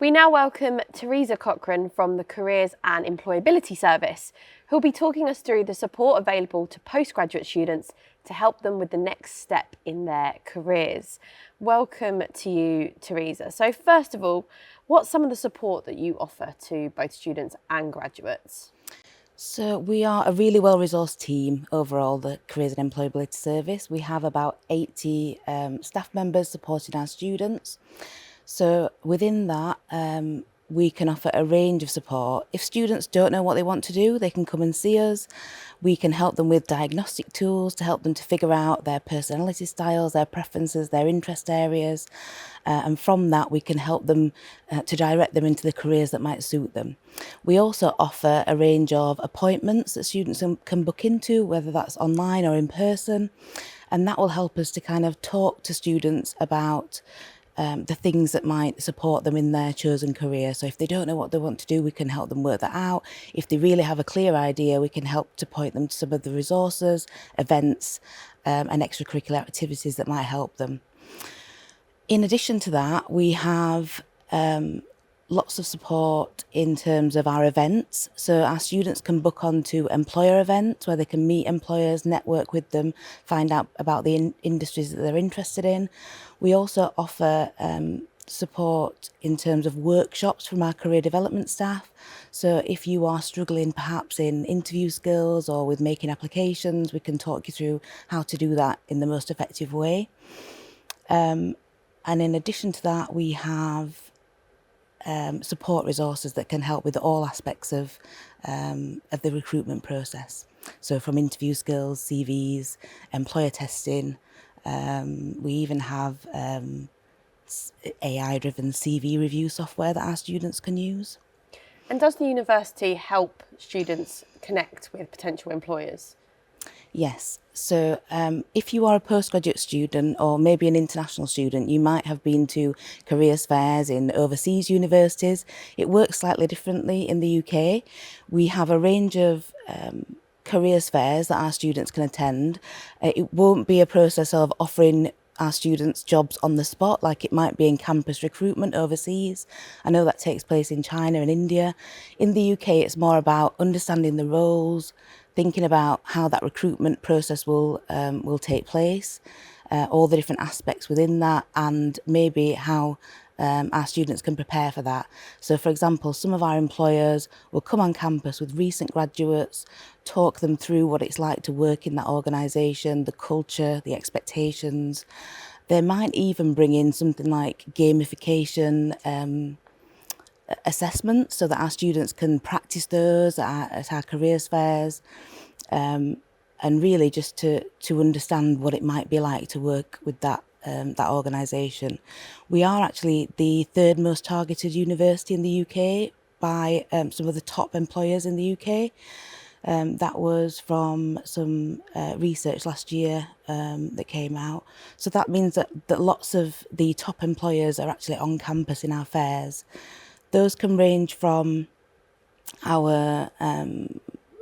We now welcome Teresa Corcoran from the Careers and Employability Service, who'll be talking us through the support available to postgraduate students to help them with the next step in their careers. Welcome to you, Teresa. So first of all, what's some of the support that you offer to both students and graduates? So we are a really well-resourced team overall, the Careers and Employability Service. We have about 80 staff members supporting our students. So within that, we can offer a range of support. If students don't know what they want to do, they can come and see us. We can help them with diagnostic tools to help them to figure out their personality styles, their preferences, their interest areas. And from that, we can help them to direct them into the careers that might suit them. We also offer a range of appointments that students can book into, whether that's online or in person. And that will help us to kind of talk to students about the things that might support them in their chosen career. So if they don't know what they want to do, we can help them work that out. If they really have a clear idea, we can help to point them to some of the resources, events, and extracurricular activities that might help them. In addition to that, we have lots of support in terms of our events. So our students can book onto employer events where they can meet employers, network with them, find out about the industries that they're interested in. We also offer support in terms of workshops from our career development staff. So if you are struggling perhaps in interview skills or with making applications, we can talk you through how to do that in the most effective way. And in addition to that, we have support resources that can help with all aspects of the recruitment process. So from interview skills, CVs, employer testing, we even have AI-driven CV review software that our students can use. And does the university help students connect with potential employers? Yes. So if you are a postgraduate student or maybe an international student, you might have been to careers fairs in overseas universities. It works slightly differently in the UK. We have a range of careers fairs that our students can attend. It won't be a process of offering our students jobs on the spot like it might be in campus recruitment overseas. I know that takes place in China and India. In the UK, it's more about understanding the roles, thinking about how that recruitment process will take place, all the different aspects within that, and maybe how our students can prepare for that. So, for example, some of our employers will come on campus with recent graduates, talk them through what it's like to work in that organisation, the culture, the expectations. They might even bring in something like gamification assessments so that our students can practice those at our careers fairs, and really just to understand what it might be like to work with that organisation. We are actually the third most targeted university in the UK by some of the top employers in the UK. That was from some research last year that came out. So that means that lots of the top employers are actually on campus in our fairs. Those can range from our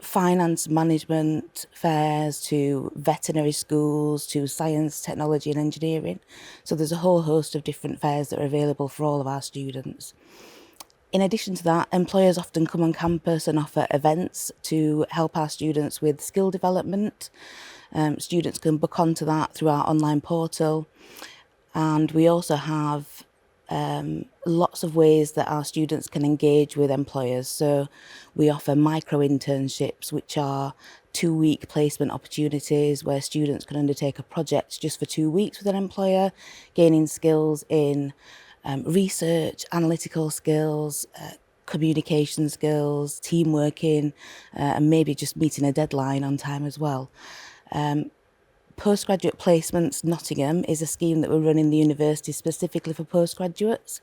finance management fairs to veterinary schools to science, technology and engineering. So there's a whole host of different fairs that are available for all of our students. In addition to that, employers often come on campus and offer events to help our students with skill development. Students can book onto that through our online portal. And we also have lots of ways that our students can engage with employers. So we offer micro internships, which are 2-week placement opportunities where students can undertake a project just for 2 weeks with an employer, gaining skills in research, analytical skills, communication skills, team working, and maybe just meeting a deadline on time as well. Postgraduate Placements Nottingham is a scheme that we run in the university specifically for postgraduates.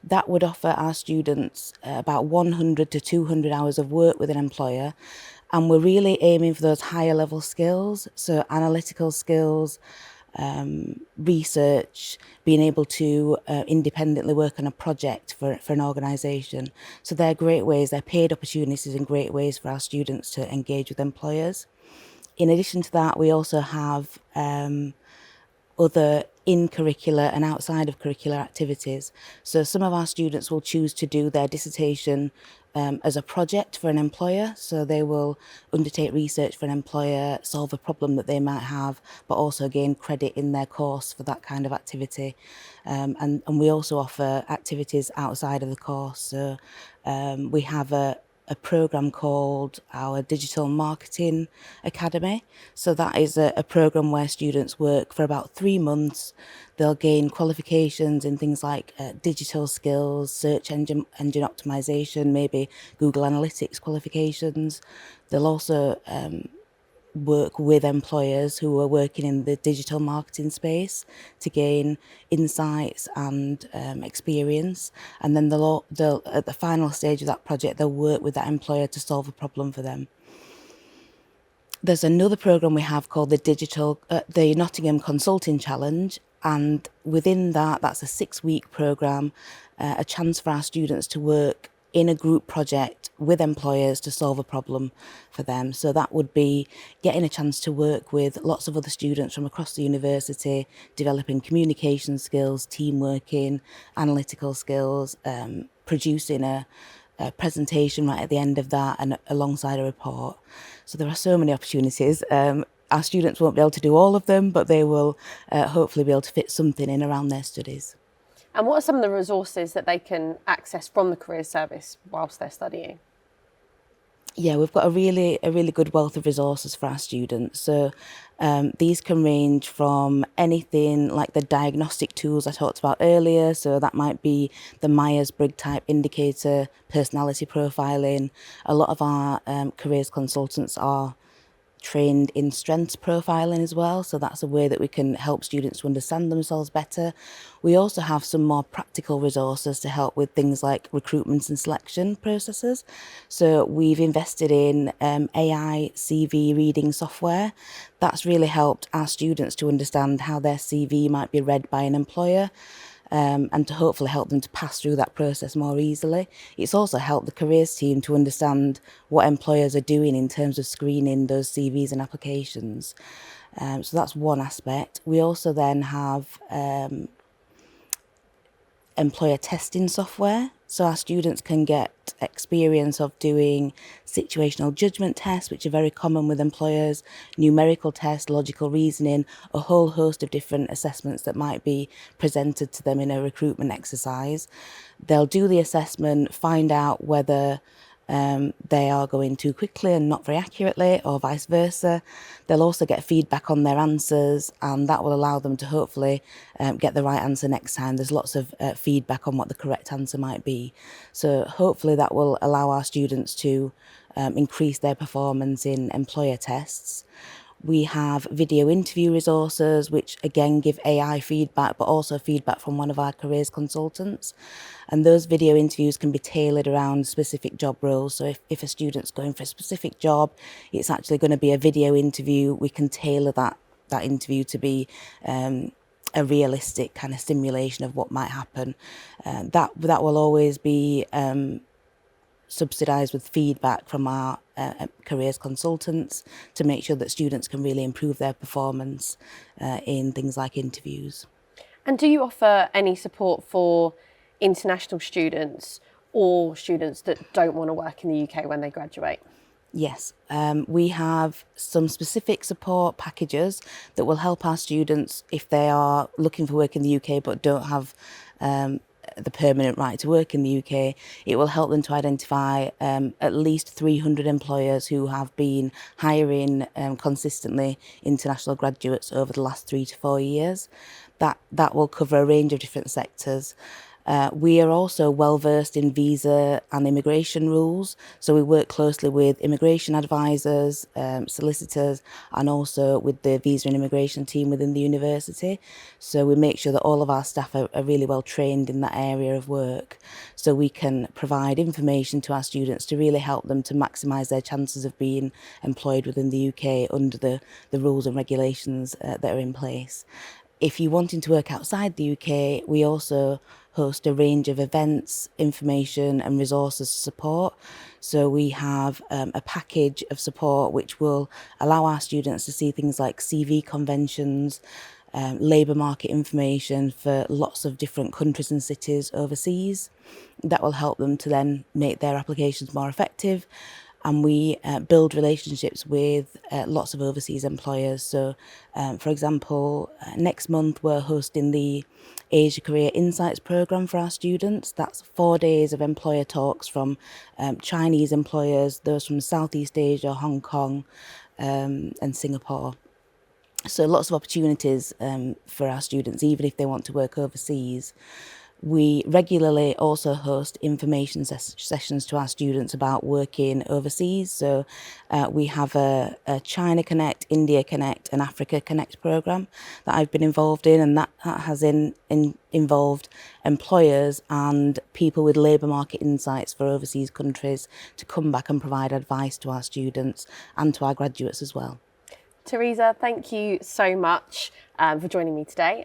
That would offer our students about 100 to 200 hours of work with an employer, and we're really aiming for those higher level skills, so analytical skills, research, being able to independently work on a project for an organisation. So they're great ways, they're paid opportunities and great ways for our students to engage with employers. In addition to that, we also have other in-curricular and outside of curricular activities. So some of our students will choose to do their dissertation as a project for an employer. So they will undertake research for an employer, solve a problem that they might have, but also gain credit in their course for that kind of activity. And we also offer activities outside of the course. So we have a program called our Digital Marketing Academy. So that is a program where students work for about 3 months. They'll gain qualifications in things like digital skills, search engine optimization, maybe Google Analytics qualifications. They'll also work with employers who are working in the digital marketing space to gain insights and experience. And then they'll at the final stage of that project, they'll work with that employer to solve a problem for them. There's another program we have called the Nottingham Consulting Challenge, and within that, that's a 6-week program, a chance for our students to work in a group project with employers to solve a problem for them. So that would be getting a chance to work with lots of other students from across the university, developing communication skills, team working, analytical skills, producing a presentation right at the end of that and alongside a report. So there are so many opportunities. Our students won't be able to do all of them, but they will hopefully be able to fit something in around their studies. And what are some of the resources that they can access from the Careers Service whilst they're studying? Yeah, we've got a really good wealth of resources for our students. So these can range from anything like the diagnostic tools I talked about earlier. So that might be the Myers-Briggs type indicator, personality profiling. A lot of our careers consultants are trained in strengths profiling as well, so that's a way that we can help students to understand themselves better. We also have some more practical resources to help with things like recruitment and selection processes. So we've invested in AI CV reading software. That's really helped our students to understand how their CV might be read by an employer. And to hopefully help them to pass through that process more easily. It's also helped the careers team to understand what employers are doing in terms of screening those CVs and applications. So that's one aspect. We also then have employer testing software. So our students can get experience of doing situational judgment tests, which are very common with employers, numerical tests, logical reasoning, a whole host of different assessments that might be presented to them in a recruitment exercise. They'll do the assessment, find out whether they are going too quickly and not very accurately, or vice versa. They'll also get feedback on their answers, and that will allow them to hopefully get the right answer next time. There's lots of feedback on what the correct answer might be. So hopefully that will allow our students to increase their performance in employer tests. We have video interview resources, which again give AI feedback, but also feedback from one of our careers consultants. And those video interviews can be tailored around specific job roles. So if a student's going for a specific job, it's actually going to be a video interview. We can tailor that interview to be a realistic kind of simulation of what might happen. That will always be subsidised with feedback from our careers consultants to make sure that students can really improve their performance in things like interviews. And do you offer any support for international students or students that don't want to work in the UK when they graduate? Yes, we have some specific support packages that will help our students if they are looking for work in the UK but don't have the permanent right to work in the UK. It will help them to identify at least 300 employers who have been hiring consistently international graduates over the last 3 to 4 years. That will cover a range of different sectors. We are also well versed in visa and immigration rules, so we work closely with immigration advisors, solicitors, and also with the visa and immigration team within the university. So we make sure that all of our staff are really well trained in that area of work, so we can provide information to our students to really help them to maximise their chances of being employed within the UK under the rules and regulations that are in place. If you're wanting to work outside the UK, we also host a range of events, information and resources support. So we have a package of support which will allow our students to see things like CV conventions, labour market information for lots of different countries and cities overseas. That will help them to then make their applications more effective. And we build relationships with lots of overseas employers. So, for example, next month we're hosting the Asia Career Insights programme for our students. That's 4 days of employer talks from Chinese employers, those from Southeast Asia, Hong Kong, and Singapore. So lots of opportunities for our students, even if they want to work overseas. We regularly also host information sessions to our students about working overseas. So we have a China Connect, India Connect and Africa Connect programme that I've been involved in, and that has involved employers and people with labour market insights for overseas countries to come back and provide advice to our students and to our graduates as well. Teresa, thank you so much for joining me today.